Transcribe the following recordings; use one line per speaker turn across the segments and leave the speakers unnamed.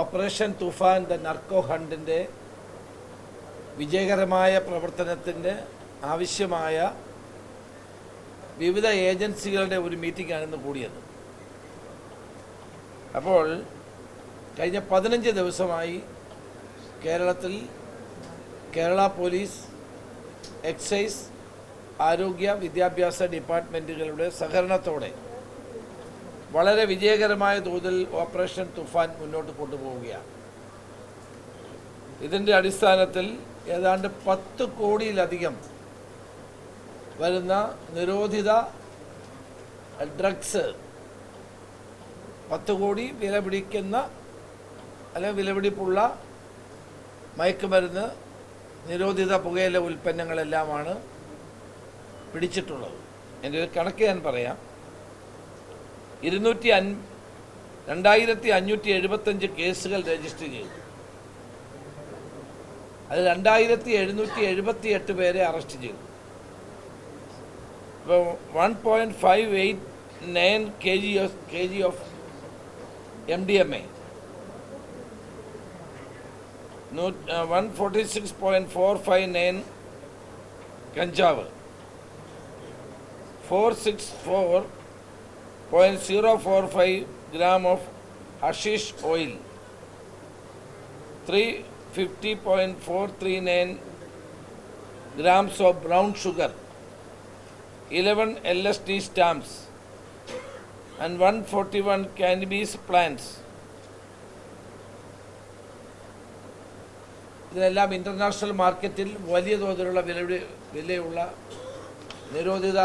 Operation Toofan the narco ഹണ്ടിൻ്റെ വിജയകരമായ പ്രവർത്തനത്തിൻ്റെ ആവശ്യമായ വിവിധ ഏജൻസികളുടെ ഒരു മീറ്റിംഗാണ് ഇന്ന് കൂടിയത്. അപ്പോൾ കഴിഞ്ഞ 15 ദിവസമായി കേരളത്തിൽ കേരള പോലീസ്, എക്സൈസ്, ആരോഗ്യ, വിദ്യാഭ്യാസ ഡിപ്പാർട്ട്മെൻറ്റുകളുടെ സഹകരണത്തോടെ വളരെ വിജയകരമായ തോതിൽ ഓപ്പറേഷൻ തുഫാൻ മുന്നോട്ട് കൊണ്ടുപോവുകയാണ്. ഇതിൻ്റെ അടിസ്ഥാനത്തിൽ ഏതാണ്ട് 10 കോടിയിലധികം വരുന്ന നിരോധിത ഡ്രഗ്സ്, 10 കോടി വില പിടിക്കുന്ന അല്ലെങ്കിൽ വിലപിടിപ്പുള്ള മയക്കുമരുന്ന്, നിരോധിത പുകയില ഉൽപ്പന്നങ്ങളെല്ലാമാണ് പിടിച്ചിട്ടുള്ളത്. എൻ്റെ ഒരു കണക്ക് ഞാൻ പറയാം. 2575 കേസുകൾ രജിസ്റ്റർ ചെയ്തു. അത് 2778 പേരെ അറസ്റ്റ് ചെയ്തു. ഇപ്പോൾ 1.589 kg ഓഫ് MDMA, 146.459 കഞ്ചാവ്, 464.045 gram of hashish oil, 350.439 grams of brown sugar, 11 LSD stamps and 141 cannabis plants. ഇതെല്ലാം ഇൻ്റർനാഷണൽ മാർക്കറ്റിൽ വലിയ തോതിലുള്ള വിലയുള്ള നിരോധിത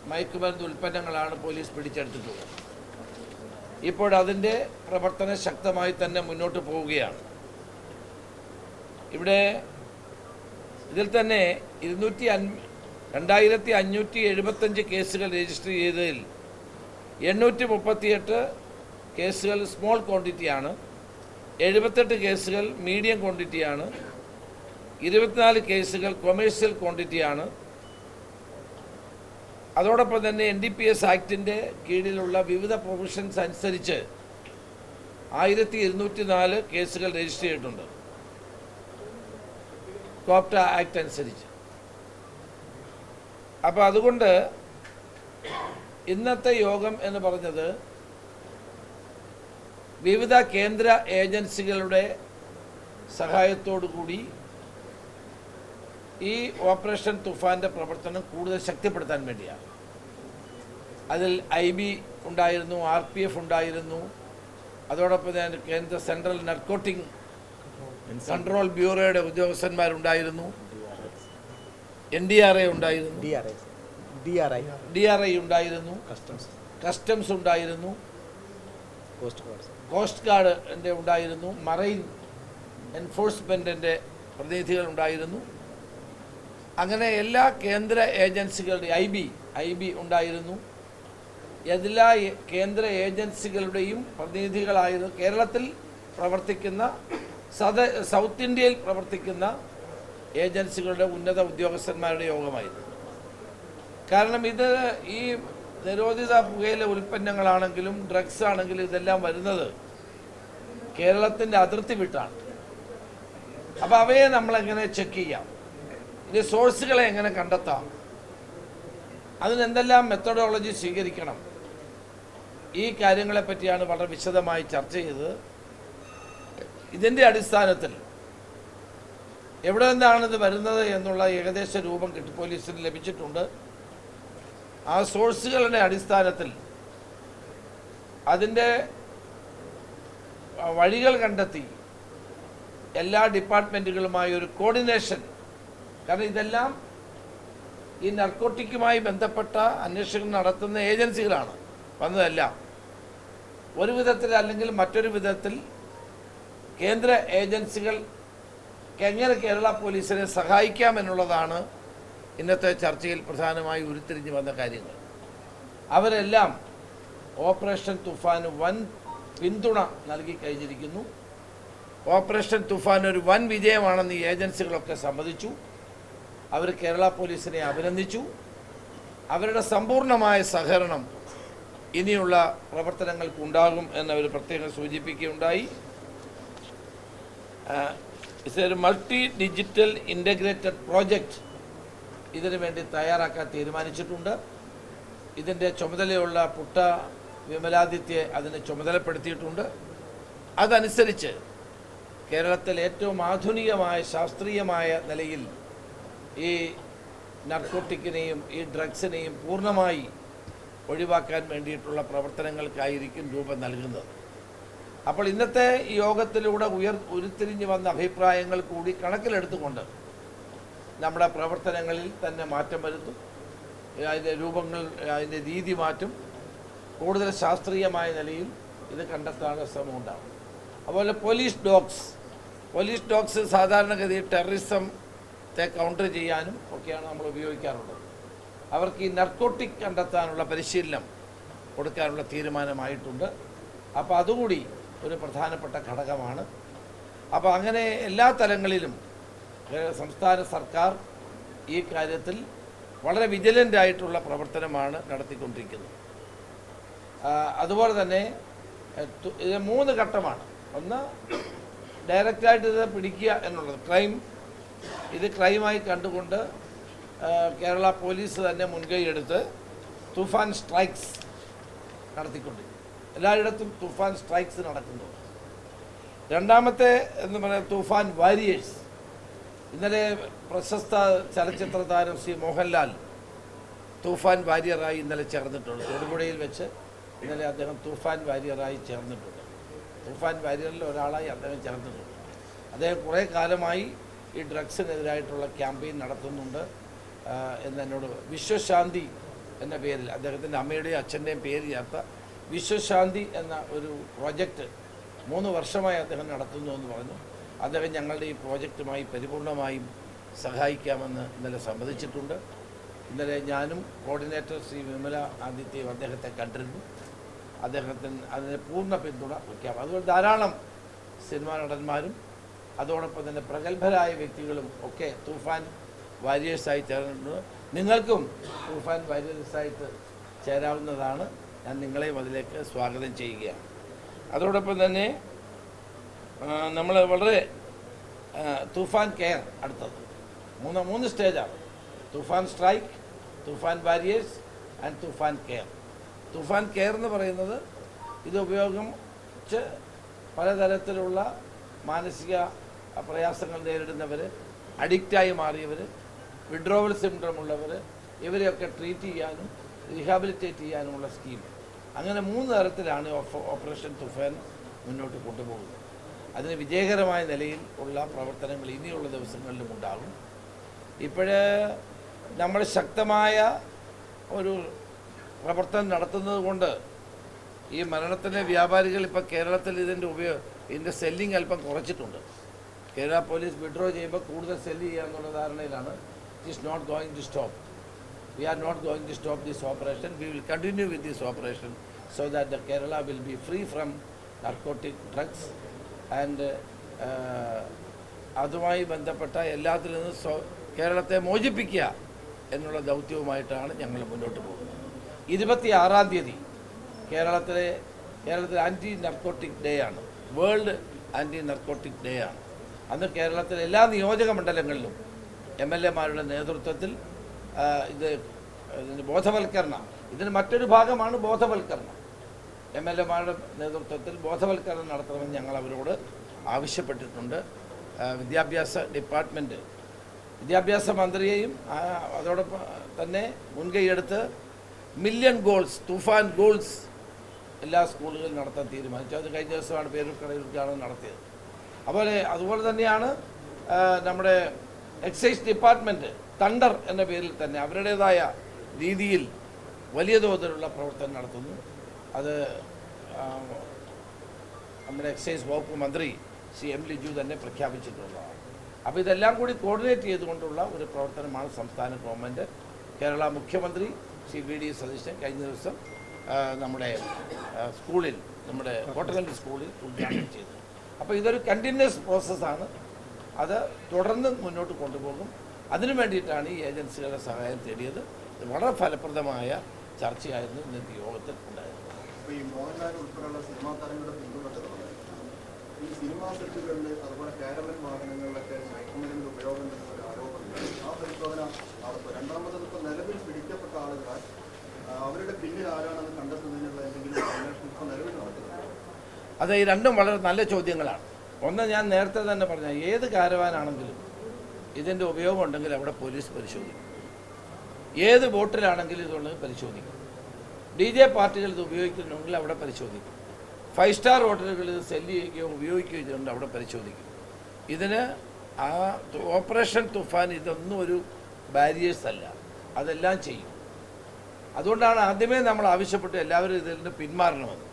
മയക്കുമരുന്ന് ഉൽപ്പന്നങ്ങളാണ് പോലീസ് പിടിച്ചെടുത്തിട്ടുള്ളത്. ഇപ്പോഴതിൻ്റെ പ്രവർത്തനം ശക്തമായി തന്നെ മുന്നോട്ട് പോവുകയാണ്. ഇതിൽ തന്നെ 2575 കേസുകൾ രജിസ്റ്റർ ചെയ്തതിൽ 838 കേസുകൾ സ്മോൾ ക്വാണ്ടിറ്റിയാണ്, 78 കേസുകൾ മീഡിയം ക്വാണ്ടിറ്റിയാണ്, 24 കേസുകൾ കൊമേഴ്സ്യൽ ക്വാണ്ടിറ്റിയാണ്. അതോടൊപ്പം തന്നെ NDPS ആക്ടിൻ്റെ കീഴിലുള്ള വിവിധ പ്രൊവിഷൻസ് അനുസരിച്ച് 1204 കേസുകൾ രജിസ്റ്റർ ചെയ്തിട്ടുണ്ട്, കോപ്റ്റ ആക്ട് അനുസരിച്ച്. അപ്പോൾ അതുകൊണ്ട് ഇന്നത്തെ യോഗം എന്ന് പറഞ്ഞത് വിവിധ കേന്ദ്ര ഏജൻസികളുടെ സഹായത്തോടു കൂടി ഈ ഓപ്പറേഷൻ തുഫാൻ്റെ പ്രവർത്തനം കൂടുതൽ ശക്തിപ്പെടുത്താൻ വേണ്ടിയാണ്. അതിൽ IB ഉണ്ടായിരുന്നു, RPF ഉണ്ടായിരുന്നു, അതോടൊപ്പം തന്നെ കേന്ദ്ര സെൻട്രൽ നർക്കോട്ടിക് കൺട്രോൾ ബ്യൂറോയുടെ ഉദ്യോഗസ്ഥന്മാരുണ്ടായിരുന്നു, NDRA ഉണ്ടായിരുന്നു, DRI ഉണ്ടായിരുന്നു, കസ്റ്റംസ് ഉണ്ടായിരുന്നു, കോസ്റ്റ് ഗാർഡിൻ്റെ ഉണ്ടായിരുന്നു, മറൈൻ എൻഫോഴ്സ്മെൻറ്റിൻ്റെ പ്രതിനിധികൾ ഉണ്ടായിരുന്നു. അങ്ങനെ എല്ലാ കേന്ദ്ര ഏജൻസികളുടെ IB ഉണ്ടായിരുന്നു. എല്ലാ കേന്ദ്ര ഏജൻസികളുടെയും പ്രതിനിധികളായിരുന്നു. കേരളത്തിൽ പ്രവർത്തിക്കുന്ന സൗത്ത് ഇന്ത്യയിൽ പ്രവർത്തിക്കുന്ന ഏജൻസികളുടെ ഉന്നത ഉദ്യോഗസ്ഥന്മാരുടെ യോഗമായിരുന്നു. കാരണം ഈ നിരോധിത പുകയില ഉൽപ്പന്നങ്ങളാണെങ്കിലും ഡ്രഗ്സ് ആണെങ്കിലും ഇതെല്ലാം വരുന്നത് കേരളത്തിൻ്റെ അതിർത്തി വിട്ടാണ്. അപ്പോൾ അവയെ നമ്മളെങ്ങനെ ചെക്ക് ചെയ്യാം, ഇതിൻ്റെ സോഴ്സുകളെ എങ്ങനെ കണ്ടെത്താം, അതിനെന്തെല്ലാം മെത്തഡോളജി സ്വീകരിക്കണം, ഈ കാര്യങ്ങളെപ്പറ്റിയാണ് വളരെ വിശദമായി ചർച്ച ചെയ്തത്. ഇതിൻ്റെ അടിസ്ഥാനത്തിൽ എവിടെ നിന്നാണിത് വരുന്നത് എന്നുള്ള ഏകദേശ രൂപം പോലീസിന് ലഭിച്ചിട്ടുണ്ട്. ആ സോഴ്സുകളുടെ അടിസ്ഥാനത്തിൽ അതിൻ്റെ വഴികൾ കണ്ടെത്തി എല്ലാ ഡിപ്പാർട്ട്മെൻറ്റുകളുമായി ഒരു കോർഡിനേഷൻ, കാരണം ഇതെല്ലാം ഈ നർക്കോട്ടിക്കുമായി ബന്ധപ്പെട്ട അന്വേഷണം നടത്തുന്ന ഏജൻസികളാണ് വന്നതെല്ലാം. ഒരു വിധത്തിൽ അല്ലെങ്കിൽ മറ്റൊരു വിധത്തിൽ കേന്ദ്ര ഏജൻസികൾക്ക് എങ്ങനെ കേരള പോലീസിനെ സഹായിക്കാമെന്നുള്ളതാണ് ഇന്നത്തെ ചർച്ചയിൽ പ്രധാനമായി ഉരുത്തിരിഞ്ഞു വന്ന കാര്യങ്ങൾ. അവരെല്ലാം ഓപ്പറേഷൻ തുഫാന് വൻ പിന്തുണ നൽകി കഴിഞ്ഞിരിക്കുന്നു. ഓപ്പറേഷൻ തുഫാൻ ഒരു വൻ വിജയമാണെന്ന് ഈ ഏജൻസികളൊക്കെ സമ്മതിച്ചു. അവർ കേരള പോലീസിനെ അഭിനന്ദിച്ചു. അവരുടെ സമ്പൂർണ്ണമായ സഹകരണം ഇനിയുള്ള പ്രവർത്തനങ്ങൾക്കുണ്ടാകും എന്നവർ പ്രത്യേകം സൂചിപ്പിക്കുകയുണ്ടായി. ഇതൊരു മൾട്ടി ഡിജിറ്റൽ ഇൻ്റഗ്രേറ്റഡ് പ്രോജക്റ്റ് ഇതിനു വേണ്ടി തയ്യാറാക്കാൻ തീരുമാനിച്ചിട്ടുണ്ട്. ഇതിൻ്റെ ചുമതലയുള്ള പുട്ട വിമലാദിത്യെ അതിന് ചുമതലപ്പെടുത്തിയിട്ടുണ്ട്. അതനുസരിച്ച് കേരളത്തിൽ ഏറ്റവും ആധുനികമായ ശാസ്ത്രീയമായ നിലയിൽ ഈ നർക്കോട്ടിക്കിനെയും ഈ ഡ്രഗ്സിനെയും പൂർണ്ണമായി ഒഴിവാക്കാൻ വേണ്ടിയിട്ടുള്ള പ്രവർത്തനങ്ങൾക്കായിരിക്കും രൂപം നൽകുന്നത്. അപ്പോൾ ഇന്നത്തെ ഈ യോഗത്തിലൂടെ ഉരുത്തിരിഞ്ഞു വന്ന അഭിപ്രായങ്ങൾ കൂടി കണക്കിലെടുത്തുകൊണ്ട് നമ്മുടെ പ്രവർത്തനങ്ങളിൽ തന്നെ മാറ്റം വരുത്തും. അതിൻ്റെ രൂപങ്ങൾ, അതിൻ്റെ രീതി മാറ്റും. കൂടുതൽ ശാസ്ത്രീയമായ നിലയിൽ ഇത് കണ്ടെത്താനുള്ള ശ്രമം ഉണ്ടാകും. അതുപോലെ പോലീസ് ഡോഗ്സ് സാധാരണഗതിയിൽ ടെററിസത്തെ കൗണ്ടർ ചെയ്യാനും ഒക്കെയാണ് നമ്മൾ ഉപയോഗിക്കാറുള്ളത്. അവർക്ക് ഈ നർക്കോട്ടിക് കണ്ടെത്താനുള്ള പരിശീലനം കൊടുക്കാനുള്ള തീരുമാനമായിട്ടുണ്ട്. അപ്പോൾ അതുകൂടി ഒരു പ്രധാനപ്പെട്ട ഘടകമാണ്. അപ്പോൾ അങ്ങനെ എല്ലാ തലങ്ങളിലും സംസ്ഥാന സർക്കാർ ഈ കാര്യത്തിൽ വളരെ വിജിലൻ്റായിട്ടുള്ള പ്രവർത്തനമാണ് നടത്തിക്കൊണ്ടിരിക്കുന്നത്. അതുപോലെ തന്നെ ഇത് 3 ഘട്ടമാണ്. ഒന്ന്, ഡയറക്റ്റായിട്ട് ഇത് പിടിക്കുക എന്നുള്ളത്, ക്രൈമായി കണ്ടുകൊണ്ട് കേരള പോലീസ് തന്നെ മുൻകൈയെടുത്ത് തുഫാൻ സ്ട്രൈക്സ് നടത്തിക്കൊണ്ടിരിക്കും. എല്ലായിടത്തും തുഫാൻ സ്ട്രൈക്സ് നടക്കുന്നു. രണ്ടാമത്തെ എന്ന് പറയുന്നത് തുഫാൻ വാരിയേഴ്സ്. ഇന്നലെ പ്രശസ്ത ചലച്ചിത്ര താരം ശ്രീ മോഹൻലാൽ തൂഫാൻ വാരിയറായി ഇന്നലെ ചേർന്നിട്ടുണ്ട്. തൊടുപുഴയിൽ വെച്ച് ഇന്നലെ അദ്ദേഹം തൂഫാൻ വാരിയറായി ചേർന്നിട്ടുണ്ട്. തൂഫാൻ വാരിയറിൽ ഒരാളായി അദ്ദേഹം ചേർന്നിട്ടുണ്ട്. അദ്ദേഹം കുറേ കാലമായി ഈ ഡ്രഗ്സിനെതിരായിട്ടുള്ള ക്യാമ്പയിൻ നടത്തുന്നുണ്ട് എന്നോട് വിശ്വശാന്തി എന്ന പേരിൽ, അദ്ദേഹത്തിൻ്റെ അമ്മയുടെയും അച്ഛൻ്റെയും പേര് ചേർത്ത വിശ്വശാന്തി എന്ന ഒരു പ്രോജക്റ്റ് 3 വർഷമായി അദ്ദേഹം നടത്തുന്നു എന്ന് പറഞ്ഞു. അദ്ദേഹം ഞങ്ങളുടെ ഈ പ്രോജക്റ്റുമായി പരിപൂർണമായും സഹായിക്കാമെന്ന് ഇന്നലെ സമ്മതിച്ചിട്ടുണ്ട്. ഇന്നലെ ഞാനും കോർഡിനേറ്റർ ശ്രീ വിമല ആദിത്യയും അദ്ദേഹത്തെ കണ്ടിരുന്നു. അദ്ദേഹത്തിന് അതിന് പൂർണ്ണ പിന്തുണ വയ്ക്കാം. അതുപോലെ ധാരാളം സിനിമാ നടന്മാരും അതോടൊപ്പം തന്നെ പ്രഗത്ഭരായ വ്യക്തികളും ഒക്കെ തൂഫാൻ വാരിയേഴ്സായി ചേർന്നിട്ടുണ്ട്. നിങ്ങൾക്കും തൂഫാൻ വാരിയേഴ്സായിട്ട് ചേരാവുന്നതാണ്. ഞാൻ നിങ്ങളെയും അതിലേക്ക് സ്വാഗതം ചെയ്യുകയാണ്. അതോടൊപ്പം തന്നെ നമ്മൾ വളരെ തൂഫാൻ കെയർ അടുത്തത് 3 സ്റ്റേജാണ്. Toofan strike, Toofan warriors and Toofan care. Toofan care എന്ന് പറയുന്നത് ഇത് ഉപയോഗിച്ച് പലതരത്തിലുള്ള മാനസിക പ്രയാസങ്ങൾ നേരിടുന്നവർ, അഡിക്റ്റായി മാറിയവർ, വിഡ്രോവൽ സിംഡ്രം ഉള്ളവർ, ഇവരെയൊക്കെ ട്രീറ്റ് ചെയ്യാനും റീഹാബിലിറ്റേറ്റ് ചെയ്യാനുമുള്ള സ്കീം. അങ്ങനെ 3 തരത്തിലാണ് ഓപ്പറേഷൻ തുഫാൻ മുന്നോട്ട് കൊണ്ടുപോകുന്നത്. അതിന് വിജയകരമായ നിലയിൽ ഉള്ള പ്രവർത്തനങ്ങൾ ഇനിയുള്ള ദിവസങ്ങളിലും ഉണ്ടാകും. ഇപ്പോഴേ നമ്മൾ ശക്തമായ ഒരു പ്രവർത്തനം നടത്തുന്നത് കൊണ്ട് ഈ മരണത്തിൻ്റെ വ്യാപാരികൾ ഇപ്പോൾ കേരളത്തിൽ ഇതിൻ്റെ സെല്ലിങ് അല്പം കുറച്ചിട്ടുണ്ട്. കേരള പോലീസ് വിഡ്രോ ചെയ്യുമ്പോൾ കൂടുതൽ സെല്ല് ചെയ്യാന്നുള്ള ധാരണയിലാണ്. It is not going to stop. We are not going to stop this operation. We will continue with this operation so that the Kerala will be free from narcotic drugs and അതുമായി ബന്ധപ്പെട്ട എല്ലാത്തിൽ നിന്നും കേരളത്തെ മോചിപ്പിക്കുക എന്നുള്ള ദൗത്യവുമായിട്ടാണ് ഞങ്ങൾ മുന്നോട്ട് പോകുന്നത്. 26-ാം തീയതി കേരളത്തിൽ ആൻറ്റി നർക്കോട്ടിക് ഡേ ആണ്. വേൾഡ് ആൻറ്റി നർക്കോട്ടിക് ഡേ ആണ്. അന്ന് കേരളത്തിലെ എല്ലാ നിയോജക മണ്ഡലങ്ങളിലും MLA-മാരുടെ നേതൃത്വത്തിൽ ഇതിന് ബോധവൽക്കരണം, ഇതിന് മറ്റൊരു ഭാഗമാണ് ബോധവൽക്കരണം. MLA-മാരുടെ നേതൃത്വത്തിൽ ബോധവൽക്കരണം നടത്തണമെന്ന് ഞങ്ങൾ അവരോട് ആവശ്യപ്പെട്ടിട്ടുണ്ട്. വിദ്യാഭ്യാസ മന്ത്രിയെയും അതോടൊപ്പം തന്നെ മുൻകൈയെടുത്ത് മില്യൺ ഗോൾസ്, തൂഫാൻ ഗോൾസ് എല്ലാ സ്കൂളുകളിലും നടത്താൻ തീരുമാനിച്ചു. അത് കഴിഞ്ഞ ദിവസമാണ് പേരൂർക്കടയിലാണ് നടത്തിയത്. അതുപോലെ തന്നെയാണ് നമ്മുടെ എക്സൈസ് ഡിപ്പാർട്ട്മെൻറ്റ് തണ്ടർ എന്ന പേരിൽ തന്നെ അവരുടേതായ രീതിയിൽ വലിയ തോതിലുള്ള പ്രവർത്തനം നടത്തുന്നു. അത് നമ്മുടെ എക്സൈസ് വകുപ്പ് മന്ത്രി ശ്രീ M. ലിജു തന്നെ പ്രഖ്യാപിച്ചിട്ടുള്ളതാണ്. അപ്പോൾ ഇതെല്ലാം കൂടി കോർഡിനേറ്റ് ചെയ്തുകൊണ്ടുള്ള ഒരു പ്രവർത്തനമാണ് സംസ്ഥാന ഗവൺമെൻറ്. കേരള മുഖ്യമന്ത്രി ശ്രീ VD സതീശൻ കഴിഞ്ഞ ദിവസം നമ്മുടെ സ്കൂളിൽ, നമ്മുടെ കോട്ടകൽ സ്കൂളിൽ ഉദ്ഘാടനം ചെയ്തു. അപ്പോൾ ഇതൊരു കണ്ടിന്യൂസ് പ്രോസസ്സാണ്. അത് തുടർന്ന് മുന്നോട്ട് കൊണ്ടുപോകും. അതിനു വേണ്ടിയിട്ടാണ് ഈ ഏജൻസികളുടെ സഹായം തേടിയത്. ഇത് വളരെ ഫലപ്രദമായ ചർച്ചയായിരുന്നു ഇന്നത്തെ യോഗത്തിൽ ഉണ്ടായത്.
ഈ മോഹൻലാൽ ഉൾപ്പെടെയുള്ള സിനിമാ താരങ്ങളുടെ പിന്തുണ ഈ സിനിമാ സെറ്റുകളിൽ അതുപോലെ കാരവൻ വാഹനങ്ങളിലൊക്കെ മയക്കുമരുന്നിന്റെ ഉപയോഗം എന്നൊരു ആരോപണമുണ്ട്. ആ പരിശോധന നടത്തുക. രണ്ടാമത് ഇപ്പോൾ നിലവിൽ പിടിക്കപ്പെട്ട ആളുകൾ അവരുടെ പിന്നിൽ ആരാണെന്ന് കണ്ടെത്തുന്നതിനുള്ള എന്തെങ്കിലും അന്വേഷണം ഇപ്പോൾ നിലവിൽ നടത്തുന്നത്?
അത് ഈ രണ്ടും വളരെ നല്ല ചോദ്യങ്ങളാണ്. ഒന്ന്, ഞാൻ നേരത്തെ തന്നെ പറഞ്ഞ ഏത് കാരവാനാണെങ്കിലും ഇതിൻ്റെ ഉപയോഗം ഉണ്ടെങ്കിൽ അവിടെ പോലീസ് പരിശോധിക്കും. ഏത് ബോട്ടിലാണെങ്കിലും ഇതുള്ളത് പരിശോധിക്കും. DJ പാർട്ടികൾ ഇത് ഉപയോഗിക്കുന്നുണ്ടെങ്കിൽ അവിടെ പരിശോധിക്കും. 5 സ്റ്റാർ ഹോട്ടലുകൾ ഇത് സെല്ല് ചെയ്യുകയോ ഉപയോഗിക്കുകയോ ചെയ്തുകൊണ്ട് അവിടെ പരിശോധിക്കും. ഇതിന് ആ ഓപ്പറേഷൻ തുഫാൻ ഇതൊന്നും ഒരു ബാരിയേഴ്സ് അല്ല, അതെല്ലാം ചെയ്യും. അതുകൊണ്ടാണ് ആദ്യമേ നമ്മൾ ആവശ്യപ്പെട്ട് എല്ലാവരും ഇതിൽ നിന്ന് പിന്മാറണമെന്ന്.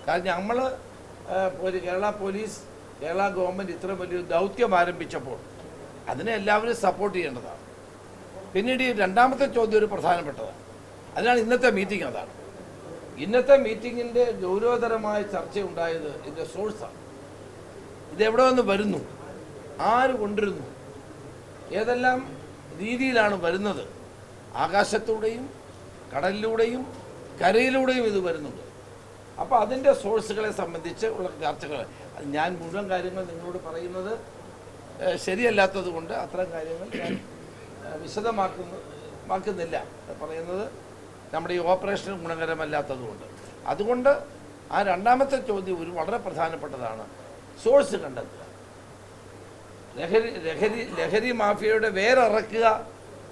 കാരണം നമ്മൾ കേരള പോലീസ്, കേരള ഗവൺമെൻറ് ഇത്ര വലിയൊരു ദൗത്യം ആരംഭിച്ചപ്പോൾ അതിനെ എല്ലാവരും സപ്പോർട്ട് ചെയ്യേണ്ടതാണ്. പിന്നീട് ഈ രണ്ടാമത്തെ ചോദ്യം ഒരു പ്രധാനപ്പെട്ടതാണ്. അതിനാണ് ഇന്നത്തെ മീറ്റിംഗ്. അതാണ് ഇന്നത്തെ മീറ്റിങ്ങിൻ്റെ ഗൗരവതരമായ ചർച്ച ഉണ്ടായത് ഇതിൻ്റെ സോഴ്സാണ്. ഇതെവിടെ നിന്ന് വരുന്നു, ആര് കൊണ്ടിരുന്നു, ഏതെല്ലാം രീതിയിലാണ് വരുന്നത്. ആകാശത്തൂടെയും കടലിലൂടെയും കരയിലൂടെയും ഇത് വരുന്നുണ്ട്. അപ്പോൾ അതിൻ്റെ സോഴ്സുകളെ സംബന്ധിച്ച് ഉള്ള ചർച്ചകൾ, അത് ഞാൻ മുഴുവൻ കാര്യങ്ങൾ നിങ്ങളോട് പറയുന്നത് ശരിയല്ലാത്തത് കൊണ്ട് അത്തരം കാര്യങ്ങൾ ഞാൻ വിശദമാക്കുന്നില്ല. പറയുന്നത് നമ്മുടെ ഈ ഓപ്പറേഷൻ ഗുണകരമല്ലാത്തതുകൊണ്ട്. അതുകൊണ്ട് ആ രണ്ടാമത്തെ ചോദ്യം ഒരു വളരെ പ്രധാനപ്പെട്ടതാണ്. സോഴ്സ് കണ്ടെത്തുക, ലഹരി മാഫിയയുടെ വേരിറക്കുക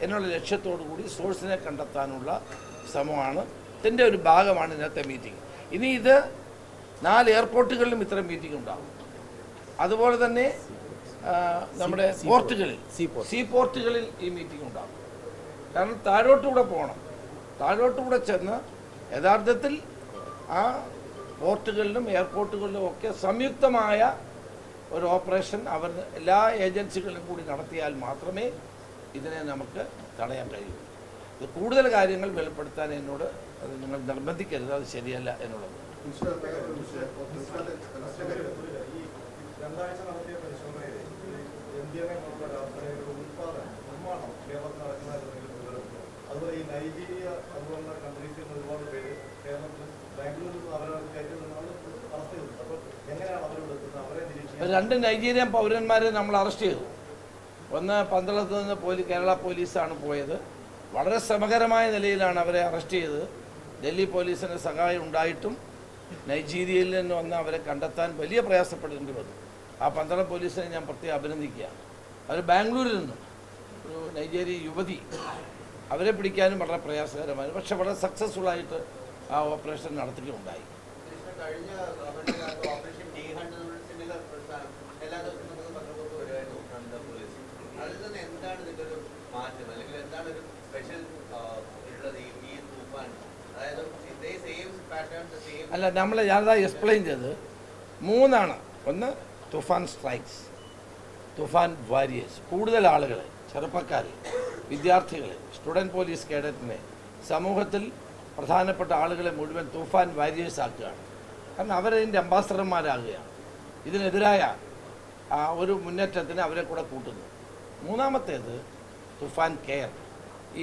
എന്നുള്ള ലക്ഷ്യത്തോടു കൂടി സോഴ്സിനെ കണ്ടെത്താനുള്ള ശ്രമമാണ്. ഇതിൻ്റെ ഒരു ഭാഗമാണ് ഇന്നത്തെ മീറ്റിംഗ്. ഇനി ഇത് 4 എയർപോർട്ടുകളിലും ഇത്തരം മീറ്റിംഗ് ഉണ്ടാകും. അതുപോലെ തന്നെ നമ്മുടെ പോർട്ടുകളിൽ, സീ പോർട്ടുകളിൽ ഈ മീറ്റിംഗ് ഉണ്ടാകും. കാരണം താഴോട്ടുകൂടെ പോകണം. താഴോട്ടുകൂടെ ചെന്ന് യഥാർത്ഥത്തിൽ ആ പോർട്ടുകളിലും എയർപോർട്ടുകളിലും ഒക്കെ സംയുക്തമായ ഒരു ഓപ്പറേഷൻ അവർ എല്ലാ ഏജൻസികളിലും കൂടി നടത്തിയാൽ മാത്രമേ ഇതിനെ നമുക്ക് തടയാൻ കഴിയൂ. ഇത് കൂടുതൽ കാര്യങ്ങൾ വെളിപ്പെടുത്താൻ എന്നോട് അത് നിങ്ങൾ നിർബന്ധിക്കരുത്, അത് ശരിയല്ല എന്നുള്ളത്.
അതുപോലെ ഈ നൈജീരിയ അതുപോലുള്ള കൺട്രീസിൽ നിന്ന് ഒരുപാട് പേര് കേരളത്തിൽ ബാംഗ്ലൂരിൽ നിന്ന് അവരെ അറസ്റ്റ് ചെയ്തിട്ടുണ്ട്. അപ്പോൾ എങ്ങനെയാണ് അവരോട് അവരെ നിരീക്ഷിക്കുന്നത്?
2 നൈജീരിയൻ പൗരന്മാരെ നമ്മൾ അറസ്റ്റ് ചെയ്തു. ഒന്ന് പന്തളത്ത് നിന്ന് കേരള പോലീസാണ് പോയത്. വളരെ ശ്രമകരമായ നിലയിലാണ് അവരെ അറസ്റ്റ് ചെയ്തത്. ഡൽഹി പോലീസിന് സഹായം ഉണ്ടായിട്ടും നൈജീരിയയിൽ നിന്ന് വന്ന് അവരെ കണ്ടെത്താൻ വലിയ പ്രയാസപ്പെടേണ്ടി വന്നു. ആ പന്തളം പോലീസിനെ ഞാൻ പ്രത്യേകം അഭിനന്ദിക്കുകയാണ്. അവർ ബാംഗ്ലൂരിൽ നിന്നും ഒരു നൈജീരിയ യുവതി, അവരെ പിടിക്കാനും വളരെ പ്രയാസകരമായിരുന്നു. പക്ഷെ വളരെ സക്സസ്ഫുള്ളായിട്ട് ആ ഓപ്പറേഷൻ നടത്തുകയുണ്ടായി. അല്ല, ഞാനതാ എക്സ്പ്ലെയിൻ ചെയ്ത് 3 ഒന്ന് തുഫാൻ സ്ട്രൈക്സ്, തുഫാൻ വാരിയേഴ്സ്. കൂടുതൽ ആളുകളെ, ചെറുപ്പക്കാരെ, വിദ്യാർത്ഥികളെ, സ്റ്റുഡൻറ് പോലീസ് കേഡറ്റിനെ, സമൂഹത്തിൽ പ്രധാനപ്പെട്ട ആളുകളെ മുഴുവൻ തുഫാൻ വാരിയേഴ്സ് ആക്കുകയാണ്. കാരണം അവരതിൻ്റെ അംബാസഡർമാരാകുകയാണ്. ഇതിനെതിരായ ഒരു മുന്നേറ്റത്തിന് അവരെ കൂടെ കൂട്ടുന്നു. 3ാമത്തേത് തുഫാൻ കെയർ,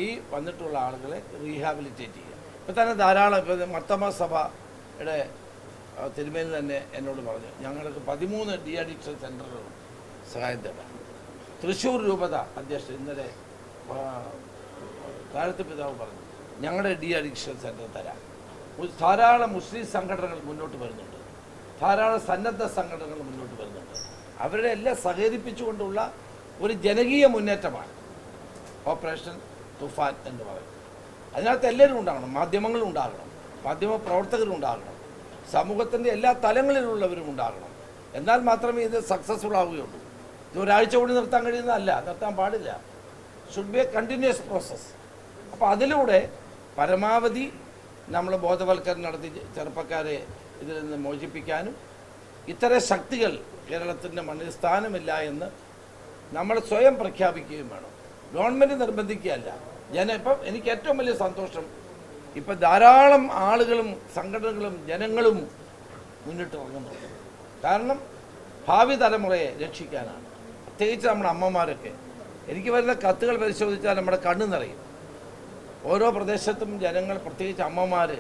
ഈ വന്നിട്ടുള്ള ആളുകളെ റീഹാബിലിറ്റേറ്റ് ചെയ്യുക. ഇപ്പം തന്നെ ധാരാളം, ഇപ്പോൾ മർത്തമ സഭയുടെ തിരുമേനി തന്നെ എന്നോട് പറഞ്ഞു, ഞങ്ങൾക്ക് 13 ഡി അഡിക്ഷൻ സെൻ്ററുകൾ സഹായം തരാം. തൃശ്ശൂർ രൂപത അധ്യക്ഷൻ ഇന്നലെ താഴത്ത് പിതാവ് പറഞ്ഞു, ഞങ്ങളുടെ ഡി അഡിക്ഷൻ സെൻ്റർ തരാം. ധാരാളം മുസ്ലിം സംഘടനകൾ മുന്നോട്ട് വരുന്നുണ്ട്, ധാരാളം സന്നദ്ധ സംഘടനകൾ മുന്നോട്ട് വരുന്നുണ്ട്. അവരെ എല്ലാം സഹകരിപ്പിച്ചുകൊണ്ടുള്ള ഒരു ജനകീയ മുന്നേറ്റമാണ് ഓപ്പറേഷൻ തുഫാൻ എന്ന് പറയുന്നത്. അതിനകത്ത് എല്ലാവരും ഉണ്ടാകണം, മാധ്യമങ്ങളും ഉണ്ടാകണം, മാധ്യമ പ്രവർത്തകരും ഉണ്ടാകണം, സമൂഹത്തിൻ്റെ എല്ലാ തലങ്ങളിലുള്ളവരും ഉണ്ടാകണം. എന്നാൽ മാത്രമേ ഇത് സക്സസ്ഫുൾ ആവുകയുള്ളൂ. ഇത് ഒരാഴ്ച കൂടി നിർത്താൻ കഴിയുന്നതല്ല, നിർത്താൻ പാടില്ല. Should be A continuous process. അപ്പോൾ അതിലൂടെ പരമാവധി നമ്മൾ ബോധവൽക്കരണം നടത്തി ചെറുപ്പക്കാരെ ഇതിൽ നിന്ന് മോചിപ്പിക്കാനും, ഇത്തരം ശക്തികൾ കേരളത്തിൻ്റെ മണ്ണിൽ സ്ഥാനമില്ല എന്ന് നമ്മൾ സ്വയം പ്രഖ്യാപിക്കുകയും വേണം. ഗവൺമെൻറ് നിർബന്ധിക്കുകയല്ല. ഇപ്പം എനിക്ക് ഏറ്റവും വലിയ സന്തോഷം, ഇപ്പം ധാരാളം ആളുകളും സംഘടനകളും ജനങ്ങളും മുന്നിട്ടിറങ്ങുന്നുണ്ട്. കാരണം ഭാവി തലമുറയെ രക്ഷിക്കാനാണ്. പ്രത്യേകിച്ച് നമ്മുടെ അമ്മമാരൊക്കെ. എനിക്ക് വരുന്ന കത്തുകൾ പരിശോധിച്ചാൽ നമ്മുടെ കണ്ണ് നിറയും. ഓരോ പ്രദേശത്തും ജനങ്ങൾ, പ്രത്യേകിച്ച് അമ്മമാർ,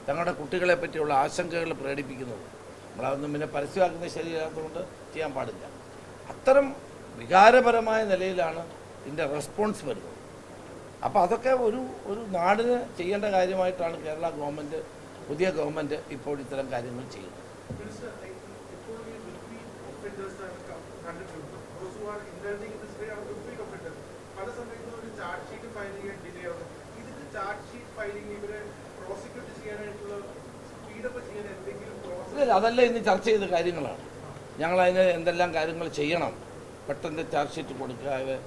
തങ്ങളുടെ കുട്ടികളെ പറ്റിയുള്ള ആശങ്കകൾ പ്രകടിപ്പിക്കുന്നത്. നമ്മളതൊന്നും പിന്നെ പരസ്യമാക്കുന്നത് ശരിയാകാത്തതുകൊണ്ട് ചെയ്യാൻ പാടില്ല. അത്തരം വികാരപരമായ നിലയിലാണ് ഇതിൻ്റെ റെസ്പോൺസ് വരുന്നത്. അപ്പോൾ അതൊക്കെ ഒരു നാടിന് ചെയ്യേണ്ട കാര്യമായിട്ടാണ് കേരള ഗവൺമെൻറ്, പുതിയ ഗവൺമെൻറ് ഇപ്പോൾ ഇത്തരം കാര്യങ്ങൾ ചെയ്യുന്നത്. അതല്ല ഇന്ന് ചർച്ച ചെയ്ത കാര്യങ്ങളാണ്. ഞങ്ങളതിന് എന്തെല്ലാം കാര്യങ്ങൾ ചെയ്യണം, പെട്ടെന്ന് ചാർജ് ഷീറ്റ് കൊടുക്കുക.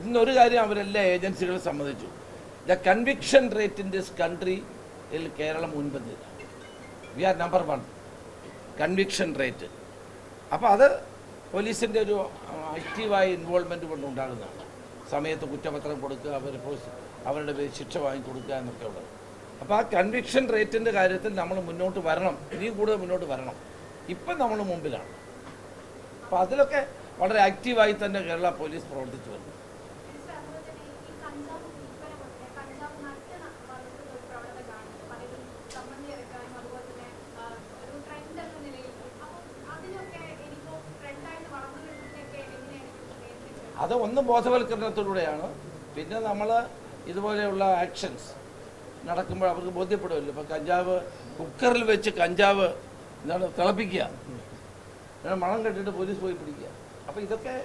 ഇന്നൊരു കാര്യം അവരെല്ലാ ഏജൻസികളും സമ്മതിച്ചു. The conviction rate in this കൺട്രിയിൽ കേരളം മുൻപന്തില്ല. We are number 1 conviction rate. അപ്പോൾ അത് പോലീസിൻ്റെ ഒരു ആക്റ്റീവായ ഇൻവോൾവ്മെൻറ്റ് കൊണ്ടുണ്ടാകുന്നതാണ്. സമയത്ത് കുറ്റപത്രം കൊടുക്കുക, അവരുടെ പേര് ശിക്ഷ വാങ്ങിക്കൊടുക്കുക എന്നൊക്കെ ഉള്ളത്. അപ്പോൾ ആ കൺവിക്ഷൻ റേറ്റിൻ്റെ കാര്യത്തിൽ നമ്മൾ മുന്നോട്ട് വരണം, ഇനിയും കൂടുതൽ മുന്നോട്ട് വരണം. ഇപ്പം നമ്മൾ മുമ്പിലാണ്. അപ്പോൾ അതിലൊക്കെ വളരെ ആക്റ്റീവായി തന്നെ കേരള പോലീസ് പ്രവർത്തിച്ചു വരുന്നു. അത് ഒന്ന് ബോധവൽക്കരണത്തിലൂടെയാണ്. പിന്നെ നമ്മൾ ഇതുപോലെയുള്ള ആക്ഷൻസ് നടക്കുമ്പോൾ അവർക്ക് ബോധ്യപ്പെടുമല്ലോ. ഇപ്പോൾ കഞ്ചാവ് കുക്കറിൽ വെച്ച് കഞ്ചാവ് എന്താണ് തിളപ്പിക്കുക, മണം കെട്ടിട്ട് പോലീസ് പോയി പിടിക്കുക. അപ്പോൾ ഇതൊക്കെ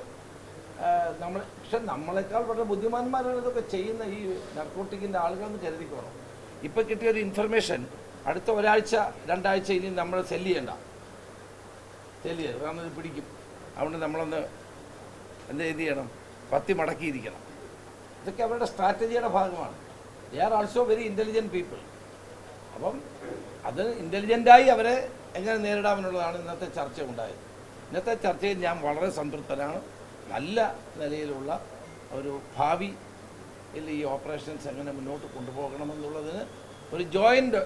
പക്ഷെ നമ്മളെക്കാൾ വളരെ ബുദ്ധിമാന്മാരാണ് ഇതൊക്കെ ചെയ്യുന്ന ഈ നർക്കോട്ടിക്കിൻ്റെ ആളുകളെന്ന് കരുതിക്കോണം. ഇപ്പോൾ കിട്ടിയൊരു ഇൻഫർമേഷൻ അടുത്ത ഒരാഴ്ച 2 ആഴ്ച ഇനി നമ്മൾ സെല്ല് ചെയ്യണ്ട, കാരണം ഇത് പിടിക്കും. അതുകൊണ്ട് നമ്മളൊന്ന് എന്ത് ചെയ്യണം, പത്തി മടക്കിയിരിക്കണം. ഇതൊക്കെ അവരുടെ സ്ട്രാറ്റജിയുടെ ഭാഗമാണ്. They are also very intelligent people. അപ്പം അത് ഇൻ്റലിജൻ്റായി അവരെ എങ്ങനെ നേരിടാമെന്നുള്ളതാണ് ഇന്നത്തെ ചർച്ച ഉണ്ടായത്. ഇന്നത്തെ ചർച്ചയിൽ ഞാൻ വളരെ സംതൃപ്തനാണ്. നല്ല നിലയിലുള്ള ഒരു ഭാവിയിൽ ഈ ഓപ്പറേഷൻസ് എങ്ങനെ മുന്നോട്ട് കൊണ്ടുപോകണമെന്നുള്ളതിന് ഒരു ജോയിൻ്റ്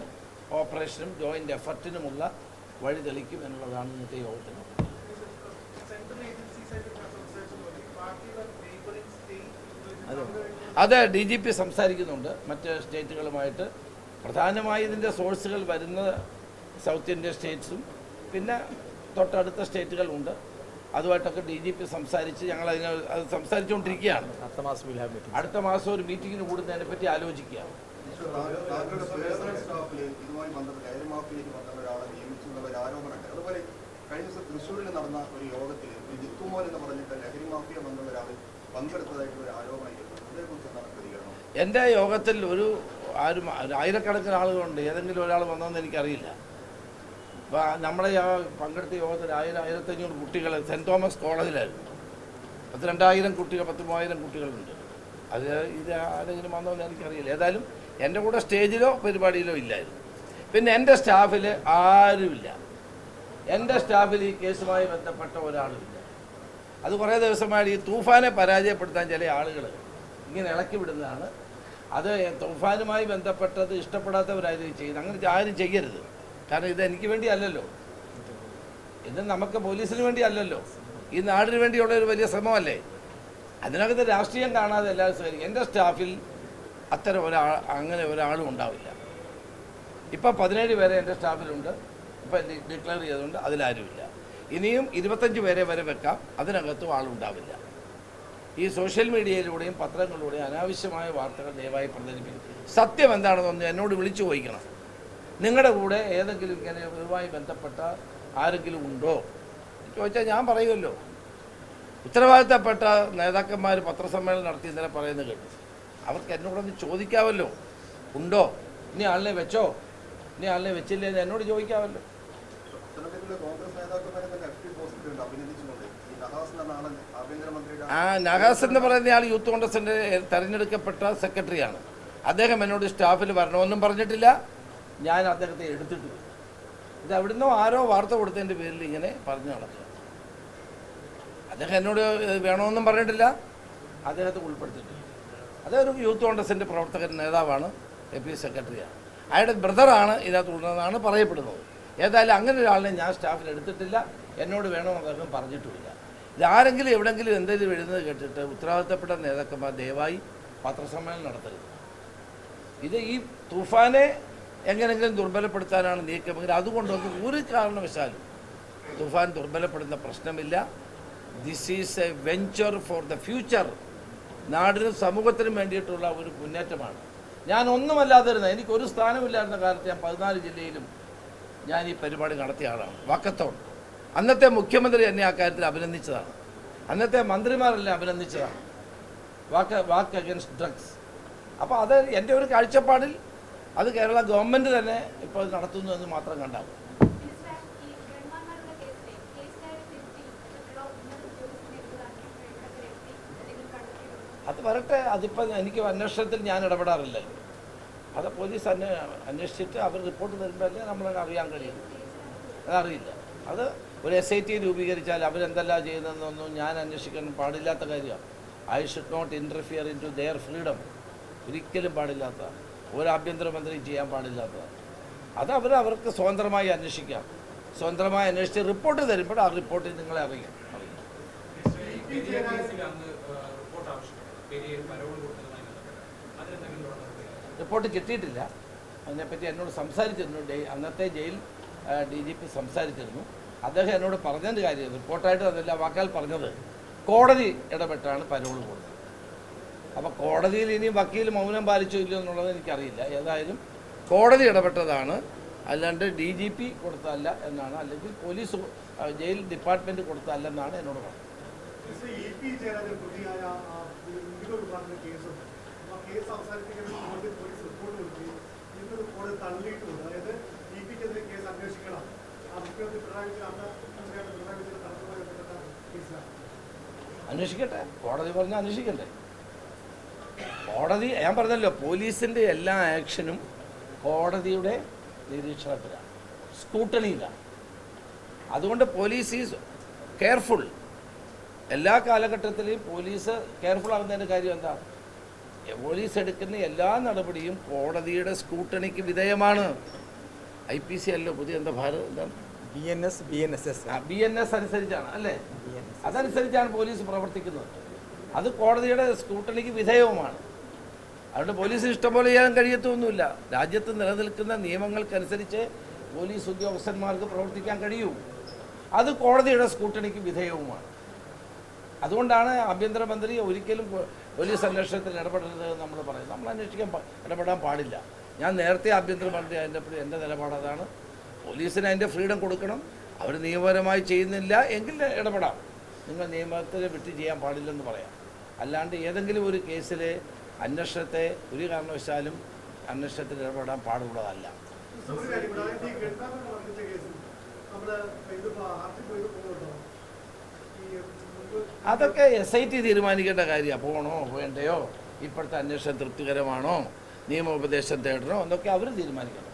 ഓപ്പറേഷനും ജോയിൻ്റ് എഫർട്ടിനുമുള്ള വഴി തെളിക്കും എന്നുള്ളതാണ് ഇന്നത്തെ യോഗത്തിന്. അത് DGP സംസാരിക്കുന്നുണ്ട് മറ്റ് സ്റ്റേറ്റുകളുമായിട്ട്. പ്രധാനമായി ഇതിൻ്റെ സോഴ്സുകൾ വരുന്ന സൗത്ത് ഇന്ത്യൻ സ്റ്റേറ്റ്സും പിന്നെ തൊട്ടടുത്ത സ്റ്റേറ്റുകളുണ്ട്. അതുമായിട്ടൊക്കെ DGP സംസാരിച്ച് ഞങ്ങൾ അത് സംസാരിച്ചുകൊണ്ടിരിക്കുകയാണ്. അടുത്ത മാസം ഒരു മീറ്റിങ്ങിന് കൂടുന്നതിനെ പറ്റി ആലോചിക്കുകയാണ്.
കഴിഞ്ഞ ദിവസം തൃശ്ശൂരിൽ നടന്ന ഒരു യോഗത്തിൽ ജിത്തുമോൻ എന്ന് പറഞ്ഞിട്ട് ലഹരി മാഫിയ ബന്ധമുള്ള ഒരാൾ പങ്കെടുത്തതായിട്ടുള്ള ഒരു ആരോപണം. അതേക്കുറിച്ച് എന്താണ് പ്രതികരണം?
എൻ്റെ യോഗത്തിൽ ആയിരക്കണക്കിന് ആളുകളുണ്ട്. ഏതെങ്കിലും ഒരാൾ വന്നതെന്ന് എനിക്കറിയില്ല. അപ്പോൾ നമ്മുടെ പങ്കെടുത്ത യോഗത്തിൽ 1000-1500 കുട്ടികൾ സെൻറ്റ് തോമസ് കോളേജിലായിരുന്നു. 2000 കുട്ടികൾ 3000 കുട്ടികളുണ്ട്. ഇത് ആരെങ്കിലും വന്നതെന്ന് എനിക്കറിയില്ല. ഏതായാലും എൻ്റെ കൂടെ സ്റ്റേജിലോ പരിപാടിയിലോ ഇല്ലായിരുന്നു. പിന്നെ എൻ്റെ സ്റ്റാഫിൽ ആരുമില്ല. എൻ്റെ സ്റ്റാഫിൽ ഈ കേസുമായി ബന്ധപ്പെട്ട ഒരാളുമില്ല. അത് കുറേ ദിവസമായിട്ട് ഈ തൂഫാനെ പരാജയപ്പെടുത്താൻ ചില ആളുകൾ ഇങ്ങനെ ഇളക്കി വിടുന്നതാണ്. അത് തൂഫാനുമായി ബന്ധപ്പെട്ടത് ഇഷ്ടപ്പെടാത്തവരാരും ചെയ്യുന്നത്. അങ്ങനെ ആരും ചെയ്യരുത്. കാരണം ഇത് എനിക്ക് വേണ്ടി അല്ലല്ലോ, ഇത് നമുക്ക് പോലീസിന് വേണ്ടി അല്ലല്ലോ, ഈ നാടിന് വേണ്ടിയുള്ള ഒരു വലിയ ശ്രമമല്ലേ. അതിനകത്ത് രാഷ്ട്രീയം കാണാതെ എല്ലാവരും സഹകരിക്കും. എൻ്റെ സ്റ്റാഫിൽ അത്തരം അങ്ങനെ ഒരാളും ഉണ്ടാവില്ല. ഇപ്പം 17 പേരെ എൻ്റെ സ്റ്റാഫിലുണ്ട്. ഇപ്പം ഡിക്ലെയർ ചെയ്തുകൊണ്ട് അതിലാരുമില്ല. ഇനിയും 25 പേരെ വരെ വെക്കാം, അതിനകത്തും ആളുണ്ടാവില്ല. ഈ സോഷ്യൽ മീഡിയയിലൂടെയും പത്രങ്ങളിലൂടെയും അനാവശ്യമായ വാർത്തകൾ ദയവായി പ്രചരിപ്പിക്കും. സത്യം എന്താണെന്നൊന്ന് എന്നോട് വിളിച്ചു ചോദിക്കണം. നിങ്ങളുടെ കൂടെ ഏതെങ്കിലും ഇങ്ങനെ ഇതുമായി ബന്ധപ്പെട്ട ആരെങ്കിലും ഉണ്ടോ ചോദിച്ചാൽ ഞാൻ പറയുമല്ലോ. ഉത്തരവാദിത്തപ്പെട്ട നേതാക്കന്മാർ പത്രസമ്മേളനം നടത്തി ഇന്നലെ പറയുന്നത് കേട്ടു. അവർക്ക് എന്നോടൊന്ന് ചോദിക്കാമല്ലോ, ഉണ്ടോ, ഇനി ആളിനെ വെച്ചോ, ഇനി ആളിനെ വെച്ചില്ലേ എന്ന് എന്നോട് ചോദിക്കാമല്ലോ. നഹാസ് എന്ന് പറയുന്ന ആൾ യൂത്ത് കോൺഗ്രസിൻ്റെ തെരഞ്ഞെടുക്കപ്പെട്ട സെക്രട്ടറിയാണ്. അദ്ദേഹം എന്നോട് സ്റ്റാഫിൽ വരണമെന്നും പറഞ്ഞിട്ടില്ല, ഞാൻ അദ്ദേഹത്തെ എടുത്തിട്ടില്ല. ഇത് എവിടുന്നോ ആരോ വാർത്ത കൊടുത്തതിൻ്റെ പേരിൽ ഇങ്ങനെ പറഞ്ഞു നടക്കുക. അദ്ദേഹം എന്നോട് വേണമെന്നും പറഞ്ഞിട്ടില്ല, അദ്ദേഹത്തെ ഉൾപ്പെടുത്തിയിട്ടില്ല. അദ്ദേഹം ഒരു യൂത്ത് കോൺഗ്രസിൻ്റെ പ്രവർത്തകൻ നേതാവാണ്, AP സെക്രട്ടറിയാണ്. അയാളുടെ ബ്രദറാണ് ഇതിനകത്ത് ഉള്ളതെന്നാണ് പറയപ്പെടുന്നത്. ഏതായാലും അങ്ങനെ ഒരാളിനെ ഞാൻ സ്റ്റാഫിൽ എടുത്തിട്ടില്ല, എന്നോട് വേണമെന്ന് അദ്ദേഹം പറഞ്ഞിട്ടുമില്ല. ഇതാരെങ്കിലും എവിടെയെങ്കിലും എന്തെങ്കിലും എഴുതുന്നത് കേട്ടിട്ട് ഉത്തരവാദിത്തപ്പെട്ട നേതാക്കന്മാർ ദയവായി പത്രസമ്മേളനം നടത്തരുത്. ഇത് ഈ തൂഫാനെ എങ്ങനെയെങ്കിലും ദുർബലപ്പെടുത്താനാണ് നീക്കമെങ്കിൽ അതുകൊണ്ടൊന്നും ഒരു കാരണവശാലും തൂഫാൻ ദുർബലപ്പെടുന്ന പ്രശ്നമില്ല. This is A venture for the future. നാടിനും സമൂഹത്തിനും വേണ്ടിയിട്ടുള്ള ഒരു മുന്നേറ്റമാണ്. ഞാൻ ഒന്നുമല്ലാതിരുന്നത്, എനിക്കൊരു സ്ഥാനമില്ലായിരുന്ന കാലത്ത് ഞാൻ 14 ജില്ലയിലും ഞാൻ ഈ പരിപാടി നടത്തിയ ആളാണ്. വാക്കത്തോൺ അന്നത്തെ മുഖ്യമന്ത്രി എന്നെ ആ കാര്യത്തിൽ അഭിനന്ദിച്ചതാണ്, അന്നത്തെ മന്ത്രിമാരെല്ലാം അഭിനന്ദിച്ചതാണ്. വാക്ക് അഗൻസ്റ്റ് ഡ്രഗ്സ്. അപ്പോൾ അത് എൻ്റെ ഒരു കാഴ്ചപ്പാടിൽ അത് കേരള ഗവൺമെൻറ് തന്നെ ഇപ്പോൾ നടത്തുന്നു എന്ന് മാത്രം കണ്ടാൽ അത് വരട്ടെ. അതിപ്പോൾ എനിക്ക് അന്വേഷണത്തിൽ ഞാൻ ഇടപെടാറില്ലല്ലോ. അത് പോലീസ് അന്വേഷിച്ചിട്ട് അവർ റിപ്പോർട്ട് തരുമ്പോഴല്ലേ നമ്മളത് അറിയാൻ കഴിയും. അതറിയില്ല. അത് ഒരു SIT രൂപീകരിച്ചാൽ അവരെന്തെല്ലാം ചെയ്യുന്നതെന്നൊന്നും ഞാൻ അന്വേഷിക്കാൻ പാടില്ലാത്ത കാര്യമാണ്. I should not interfere in to their freedom. ഒരിക്കലും പാടില്ലാത്ത, ഒരു ആഭ്യന്തരമന്ത്രി ചെയ്യാൻ പാടില്ലാത്തതാണ്. അത് അവർക്ക് സ്വതന്ത്രമായി അന്വേഷിക്കാം. സ്വതന്ത്രമായി അന്വേഷിച്ച് റിപ്പോർട്ട് തരുമ്പോൾ ആ റിപ്പോർട്ടിൽ നിങ്ങളെ അറിയാം. റിപ്പോർട്ട് കിട്ടിയിട്ടില്ല. അതിനെപ്പറ്റി എന്നോട് സംസാരിച്ചിരുന്നു. അന്നത്തെ ജയിൽ DGP സംസാരിച്ചിരുന്നു. അദ്ദേഹം എന്നോട് പറഞ്ഞതിൻ്റെ കാര്യം റിപ്പോർട്ടായിട്ട് അതല്ല, വാക്കാൽ പറഞ്ഞത് കോടതി ഇടപെട്ടാണ് പരോൾ കൊടുത്തത്. അപ്പോൾ കോടതിയിൽ ഇനി വക്കീൽ മൗനം പാലിച്ചോ ഇല്ലയോ എന്നുള്ളത് എനിക്കറിയില്ല. ഏതായാലും കോടതി ഇടപെട്ടതാണ്, അല്ലാണ്ട് DGP കൊടുത്തതല്ല എന്നാണ്, അല്ലെങ്കിൽ പോലീസ് ജയിൽ ഡിപ്പാർട്ട്മെൻറ്റ് കൊടുത്തതല്ലെന്നാണ് എന്നോട് പറഞ്ഞത്. അന്വേഷിക്കട്ടെ, കോടതി പറഞ്ഞാൽ അന്വേഷിക്കണ്ടേ? കോടതി, ഞാൻ പറഞ്ഞല്ലോ, പോലീസിൻ്റെ എല്ലാ ആക്ഷനും കോടതിയുടെ നിരീക്ഷണത്തിലാണ്, സ്ക്രൂട്ടണിയിലാണ്. അതുകൊണ്ട് പോലീസ് ഈസ് കെയർഫുൾ. എല്ലാ കാലഘട്ടത്തിലും പോലീസ് കെയർഫുൾ ആകുന്നതിൻ്റെ കാര്യം എന്താ? പോലീസ് എടുക്കുന്ന എല്ലാ നടപടിയും കോടതിയുടെ സ്ക്രൂട്ടണിക്ക് വിധേയമാണ്. IPC അല്ലോ പുതിയ എന്താ ഭാരത് എന്താണ് BNS അനുസരിച്ചാണ് അല്ലേ? അതനുസരിച്ചാണ് പോലീസ് പ്രവർത്തിക്കുന്നത്. അത് കോടതിയുടെ സ്ക്രൂട്ടണിക്ക് വിധേയവുമാണ്. അതുകൊണ്ട് പോലീസിന് ഇഷ്ടംപോലെ ചെയ്യാൻ കഴിയത്തൊന്നുമില്ല. രാജ്യത്ത് നിലനിൽക്കുന്ന നിയമങ്ങൾക്കനുസരിച്ച് പോലീസ് ഉദ്യോഗസ്ഥന്മാർക്ക് പ്രവർത്തിക്കാൻ കഴിയൂ. അത് കോടതിയുടെ സ്ക്രൂട്ടണിക്ക് വിധേയവുമാണ്. അതുകൊണ്ടാണ് ആഭ്യന്തരമന്ത്രി ഒരിക്കലും പോലീസ് അന്വേഷണത്തിൽ ഇടപെടരുത് നമ്മൾ പറയുന്നത്. നമ്മൾ ഇടപെടാൻ പാടില്ല. ഞാൻ നേരത്തെ ആഭ്യന്തരമന്ത്രി എൻ്റെ നിലപാട് അതാണ്. പോലീസിന് അതിൻ്റെ ഫ്രീഡം കൊടുക്കണം. അവർ നിയമപരമായി ചെയ്യുന്നില്ല എങ്കിൽ ഇടപെടാം. നിങ്ങൾ നിയമത്തിൽ വിട്ട് ചെയ്യാൻ പാടില്ലെന്ന് പറയാം. അല്ലാണ്ട് ഏതെങ്കിലും ഒരു കേസിലെ അന്വേഷണത്തെ ഒരു കാരണവശാലും അന്വേഷണത്തിൽ ഇടപെടാൻ പാടുള്ളതല്ല. അതൊക്കെ SIT തീരുമാനിക്കേണ്ട കാര്യമാണ്. പോകണോ വേണ്ടയോ, ഇപ്പോഴത്തെ അന്വേഷണം തൃപ്തികരമാണോ, നിയമോപദേശം തേടണോ എന്നൊക്കെ അവർ തീരുമാനിക്കണം.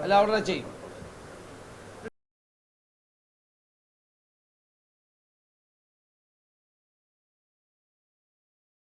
അല്ല, അവരുടെ ചെയ്യും.